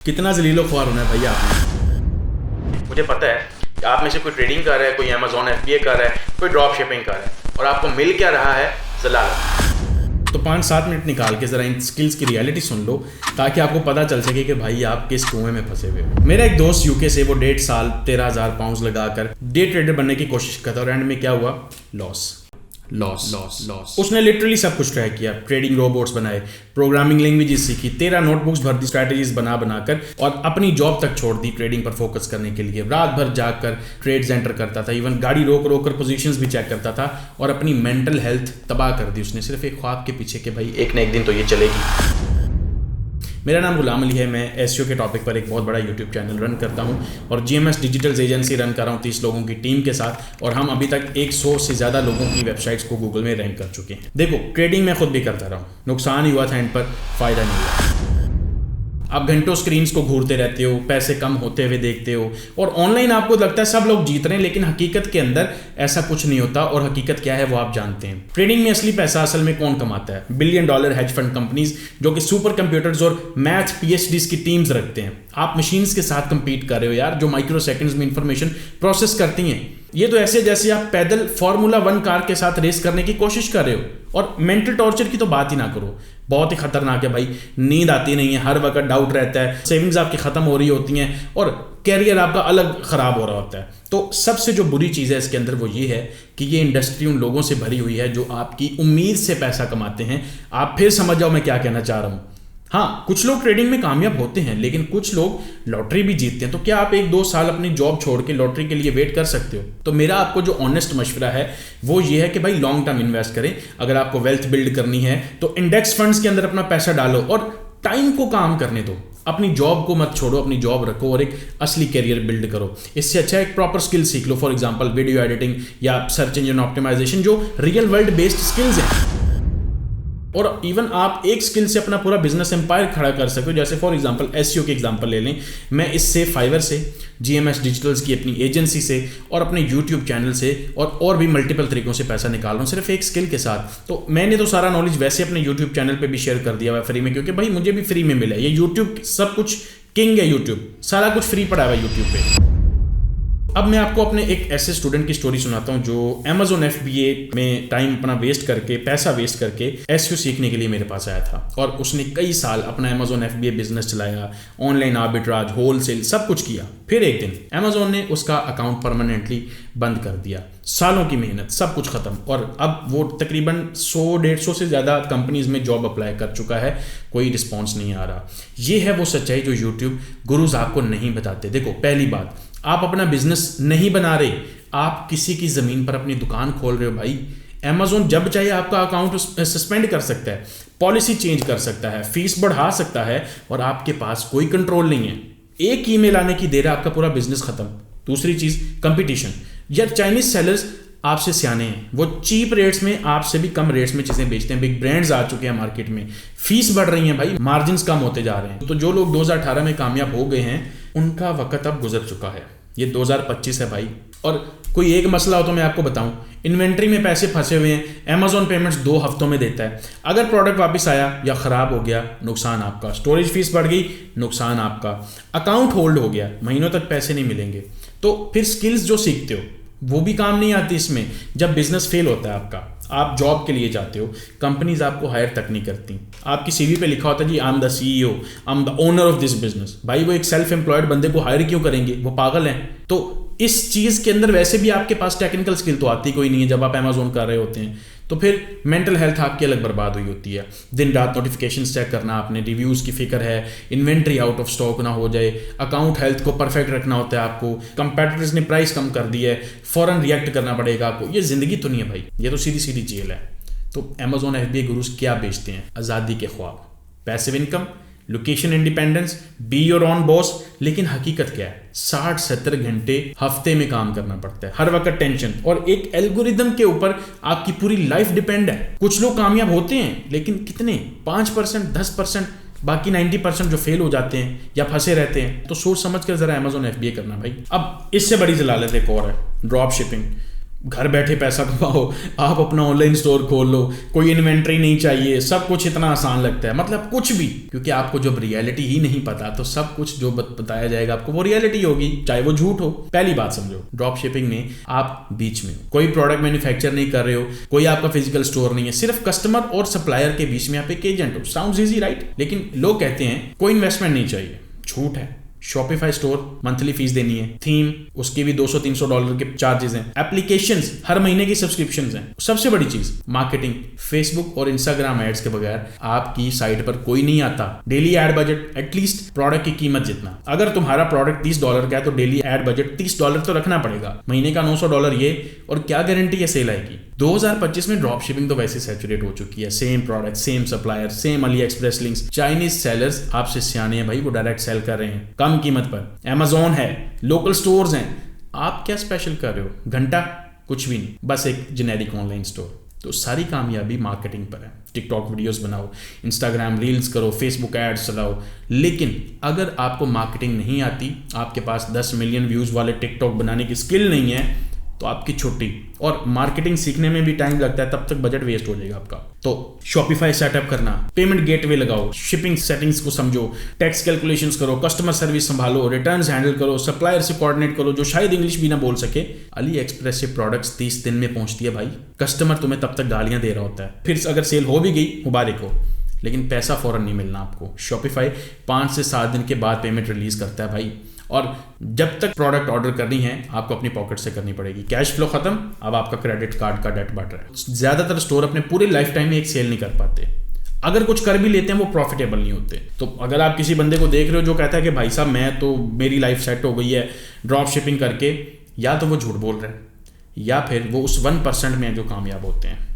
कितना जलीलो ख्वार होना है भैया आपने। मुझे पता है कि आप में से कोई ट्रेडिंग कर रहा है, कोई अमेजोन FBA कर रहा है, कोई ड्रॉप शिपिंग कर रहा है और आपको मिल क्या रहा है, जलालत। तो 5-7 मिनट निकाल के ज़रा इन स्किल्स की रियलिटी सुन लो ताकि आपको पता चल सके कि भाई आप किस कुएं में फंसे हुए हो। मेरा एक दोस्त यूके से, वो 1.5 साल 13,000 पाउंड लगाकर डे ट्रेडर बनने की कोशिश करता और एंड में क्या हुआ, लॉस। उसने लिटरली सब कुछ ट्राई किया, ट्रेडिंग रोबोट्स बनाए, प्रोग्रामिंग लैंग्वेजेस सीखी, 13 नोटबुक्स भर दी स्ट्रैटेजीज बनाकर और अपनी जॉब तक छोड़ दी ट्रेडिंग पर फोकस करने के लिए। रात भर जाकर ट्रेड्स एंटर करता था, इवन गाड़ी रोक कर पोजीशंस भी चेक करता था और अपनी मेंटल हेल्थ तबाह कर दी उसने सिर्फ एक ख्वाब के पीछे कि भाई एक ना एक दिन तो ये चलेगी। मेरा नाम गुलाम अली है, मैं SEO के टॉपिक पर एक बहुत बड़ा YouTube चैनल रन करता हूं और GMS डिजिटल्स एजेंसी रन कर रहा हूं 30 लोगों की टीम के साथ और हम अभी तक 100 से ज़्यादा लोगों की वेबसाइट्स को गूगल में रैंक कर चुके हैं। देखो, ट्रेडिंग मैं खुद भी करता रहा हूँ, नुकसान ही हुआ था, एंड पर फ़ायदा नहीं हुआ। आप घंटों स्क्रीन्स को घूरते रहते हो, पैसे कम होते हुए देखते हो और ऑनलाइन आपको लगता है सब लोग जीत रहे हैं, लेकिन हकीकत के अंदर ऐसा कुछ नहीं होता और हकीकत क्या है वो आप जानते हैं। ट्रेडिंग में असली पैसा असल में कौन कमाता है? $1 बिलियन हेज फंड कंपनीज जो कि सुपर कंप्यूटर्स और मैथ PhDs की टीम्स रखते हैं। आप मशीन्स के साथ कंपीट कर रहे हो यार, जो माइक्रो सेकंड्स में इंफॉर्मेशन प्रोसेस करती हैं। ये तो ऐसे जैसे आप पैदल फार्मूला 1 कार के साथ रेस करने की कोशिश कर रहे हो। और मेंटल टॉर्चर की तो बात ही ना करो, बहुत ही खतरनाक है भाई। नींद आती नहीं है, हर वक्त डाउट रहता है, सेविंग्स आपकी खत्म हो रही होती हैं और कैरियर आपका अलग खराब हो रहा होता है। तो सबसे जो बुरी चीज़ है इसके अंदर वो ये है कि ये इंडस्ट्री उन लोगों से भरी हुई है जो आपकी उम्मीद से पैसा कमाते हैं। आप फिर समझ जाओ मैं क्या कहना चाह रहा हूँ। हाँ, कुछ लोग ट्रेडिंग में कामयाब होते हैं, लेकिन कुछ लोग लॉटरी भी जीतते हैं। तो क्या आप 1-2 साल अपनी जॉब छोड़ के लॉटरी के लिए वेट कर सकते हो? तो मेरा आपको जो ऑनेस्ट मशवरा है वो ये है कि भाई लॉन्ग टर्म इन्वेस्ट करें। अगर आपको वेल्थ बिल्ड करनी है तो इंडेक्स फंड्स के अंदर अपना पैसा डालो और टाइम को काम करने दो। अपनी जॉब को मत छोड़ो, अपनी जॉब रखो और एक असली करियर बिल्ड करो। इससे अच्छा एक प्रॉपर स्किल सीख लो, फॉर एग्जांपल वीडियो एडिटिंग या सर्च इंजन ऑप्टिमाइजेशन, जो रियल वर्ल्ड बेस्ड स्किल्स हैं। और इवन आप एक स्किल से अपना पूरा बिजनेस एम्पायर खड़ा कर सको। जैसे फॉर एग्जांपल SEO के एग्जांपल ले लें, मैं इससे फाइवर से, GMS डिजिटल्स की अपनी एजेंसी से और अपने YouTube चैनल से और भी मल्टीपल तरीकों से पैसा निकाल रहा हूँ सिर्फ एक स्किल के साथ। तो मैंने तो सारा नॉलेज वैसे अपने YouTube चैनल पे भी शेयर कर दिया हुआ फ्री में, क्योंकि भाई मुझे भी फ्री में मिला है। ये YouTube सब कुछ किंग है, YouTube सारा कुछ फ्री पड़ा हुआ है YouTube पे। अब मैं आपको अपने एक ऐसे स्टूडेंट की स्टोरी सुनाता हूं जो Amazon FBA में टाइम अपना वेस्ट करके, पैसा वेस्ट करके SEO सीखने के लिए मेरे पास आया था और उसने कई साल अपना Amazon FBA बिजनेस चलाया, ऑनलाइन आर्बिट्राज, होलसेल, सब कुछ किया। फिर एक दिन Amazon ने उसका अकाउंट परमानेंटली बंद कर दिया। सालों की मेहनत सब कुछ खत्म और अब वो तकरीबन 100-150 से ज़्यादा कंपनीज में जॉब अप्लाई कर चुका है, कोई रिस्पॉन्स नहीं आ रहा। ये है वो सच्चाई जो YouTube गुरुज आपको नहीं बताते। देखो, पहली बात, आप अपना बिजनेस नहीं बना रहे, आप किसी की ज़मीन पर अपनी दुकान खोल रहे हो। भाई Amazon जब चाहे आपका अकाउंट सस्पेंड कर सकता है, पॉलिसी चेंज कर सकता है, फीस बढ़ा सकता है और आपके पास कोई कंट्रोल नहीं है। एक ईमेल आने की देर है, आपका पूरा बिजनेस खत्म। दूसरी चीज़, कंपटीशन। यार चाइनीज सेलर्स आपसे सियाने हैं, वो चीप रेट्स में आपसे भी कम रेट्स में चीज़ें बेचते हैं। बिग ब्रांड्स आ चुके हैं मार्केट में, फीस बढ़ रही है भाई, मार्जिन कम होते जा रहे हैं। तो जो लोग 2018 में कामयाब हो गए हैं उनका वक्त अब गुजर चुका है। ये 2025 है भाई। और कोई एक मसला हो तो मैं आपको बताऊं, इन्वेंट्री में पैसे फंसे हुए हैं, Amazon पेमेंट्स 2 हफ्तों में देता है। अगर प्रोडक्ट वापस आया या ख़राब हो गया, नुकसान आपका। स्टोरेज फीस बढ़ गई, नुकसान आपका। अकाउंट होल्ड हो गया, महीनों तक पैसे नहीं मिलेंगे। तो फिर स्किल्स जो सीखते हो वो भी काम नहीं आती इसमें। जब बिजनेस फेल होता है आपका, आप जॉब के लिए जाते हो, कंपनीज आपको हायर तक नहीं करती। आपकी CV पे लिखा होता है जी I am the CEO, I am the owner of this business. भाई वो एक सेल्फ एम्प्लॉयड बंदे को हायर क्यों करेंगे? वो पागल हैं। तो इस चीज़ के अंदर वैसे भी आपके पास टेक्निकल स्किल तो आती कोई नहीं है जब आप Amazon कर रहे होते हैं। तो फिर मेंटल हेल्थ आपकी अलग बर्बाद हुई होती है। दिन रात नोटिफिकेशन चेक करना, आपने रिव्यूज़ की फिक्र है, इन्वेंट्री आउट ऑफ स्टॉक ना हो जाए, अकाउंट हेल्थ को परफेक्ट रखना होता है आपको। कंपेटिटर्स ने प्राइस कम कर दी है, फ़ौरन रिएक्ट करना पड़ेगा आपको। ये ज़िंदगी तो नहीं है भाई, ये तो सीधी सीधी जेल है। तो Amazon FBA गुरुज क्या बेचते हैं? आज़ादी के ख्वाब, passive income, location independence, be your on boss. लेकिन हकीकत क्या है? 60-70 घंटे हफ्ते में काम करना पड़ता है, हर वक्त टेंशन, और एक एल्गोरिदम के ऊपर आपकी पूरी लाइफ डिपेंड है। कुछ लोग कामयाब होते हैं, लेकिन कितने? 5%, 10%, बाकी 90% जो फेल हो जाते हैं या फंसे रहते हैं। तो सोच समझ कर जरा Amazon FBA करना भाई। अब इससे बड़ी जलालत एक और है, ड्रॉप शिपिंग। घर बैठे पैसा कमाओ, आप अपना ऑनलाइन स्टोर खोल लो, कोई इन्वेंट्री नहीं चाहिए, सब कुछ इतना आसान लगता है, मतलब कुछ भी, क्योंकि आपको जब रियलिटी ही नहीं पता तो सब कुछ जो बताया जाएगा आपको वो रियलिटी होगी, चाहे वो झूठ हो। पहली बात समझो, ड्रॉप शिपिंग में आप बीच में हो, कोई प्रोडक्ट मैन्युफैक्चर नहीं कर रहे हो, कोई आपका फिजिकल स्टोर नहीं है, सिर्फ कस्टमर और सप्लायर के बीच में आप एक एजेंट हो। Sounds easy right? लेकिन लोग कहते हैं कोई इन्वेस्टमेंट नहीं चाहिए, झूठ है। शॉपिफाई स्टोर मंथली फीस देनी है, थीम उसकी भी $200-300 के चार्जेस हैं, एप्लीकेशंस हर महीने की सब्सक्रिप्शंस हैं, सबसे बड़ी चीज मार्केटिंग, फेसबुक और इंस्टाग्राम एड्स के बगैर आपकी साइट पर कोई नहीं आता। Daily ad budget at least product की कीमत जितना, अगर तुम्हारा प्रोडक्ट $30 का है तो डेली एड बजट $30 तो रखना पड़ेगा, महीने का $900 ये, और क्या गारंटी है सेल आएगी। 2025 में ड्रॉप शिपिंग तो वैसे सैचुरेट हो चुकी है, same product, same supplier, same Ali express links, Chinese sellers आपसे सियाने हैं भाई, वो डायरेक्ट सेल कर रहे हैं कम कीमत पर, अमेज़न है, लोकल स्टोर्स हैं, आप क्या स्पेशल कर रहे हो? घंटा कुछ भी नहीं, बस एक जेनेरिक ऑनलाइन स्टोर। तो सारी कामयाबी मार्केटिंग पर है। टिकटॉक वीडियोस बनाओ, इंस्टाग्राम रील्स करो, फेसबुक एड्स चलाओ, लेकिन अगर आपको मार्केटिंग नहीं आती, आपके पास 10 मिलियन व्यूज वाले टिकटॉक बनाने की स्किल नहीं है, तो आपकी छुट्टी। और मार्केटिंग सीखने में भी टाइम लगता है, तब तक बजट वेस्ट हो जाएगा आपका। तो शॉपिफाई सेटअप करना, पेमेंट गेटवे लगाओ, शिपिंग सेटिंग्स को समझो, टैक्स कैलकुलेशंस करो, कस्टमर सर्विस संभालो, रिटर्न्स हैंडल करो, सप्लायर से कोऑर्डिनेट करो जो शायद इंग्लिश भी ना बोल सके। अली एक्सप्रेस से प्रोडक्ट्स 30 दिन में पहुंचती है भाई, कस्टमर तुम्हें तब तक गालियां दे रहा होता है, फिर अगर सेल हो भी गई मुबारक हो, लेकिन पैसा फौरन नहीं मिलना आपको। शॉपिफाई 5 से 7 दिन के बाद पेमेंट रिलीज करता है भाई, और जब तक प्रोडक्ट ऑर्डर करनी है आपको अपनी पॉकेट से करनी पड़ेगी। कैश फ्लो खत्म, अब आपका क्रेडिट कार्ड का डेट बढ़ रहा है। ज्यादातर स्टोर अपने पूरे लाइफ टाइम में एक सेल नहीं कर पाते, अगर कुछ कर भी लेते हैं वो प्रॉफिटेबल नहीं होते। तो अगर आप किसी बंदे को देख रहे हो जो कहता है कि भाई साहब मैं तो मेरी लाइफ सेट हो गई है ड्रॉप शिपिंग करके, या तो वो झूठ बोल रहे हैं या फिर वो उस 1% में जो कामयाब होते हैं।